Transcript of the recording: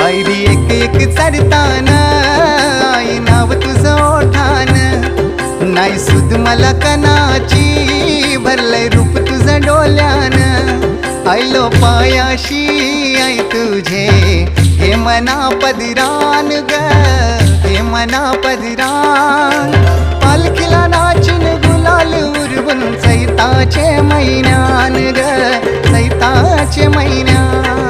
आयरी एक एक चढतान आई नाव तुझं ओठान नाही सुद मला कणाची भरलंय रूप तुझं डोल्यान आयलो पायाशी आई तुझे हे मना पदिरान ग हे मना पदिरान पालखीला नाचिन गुलाल उरवून चैताचे महिन्यान ग चैताचे महिन्यान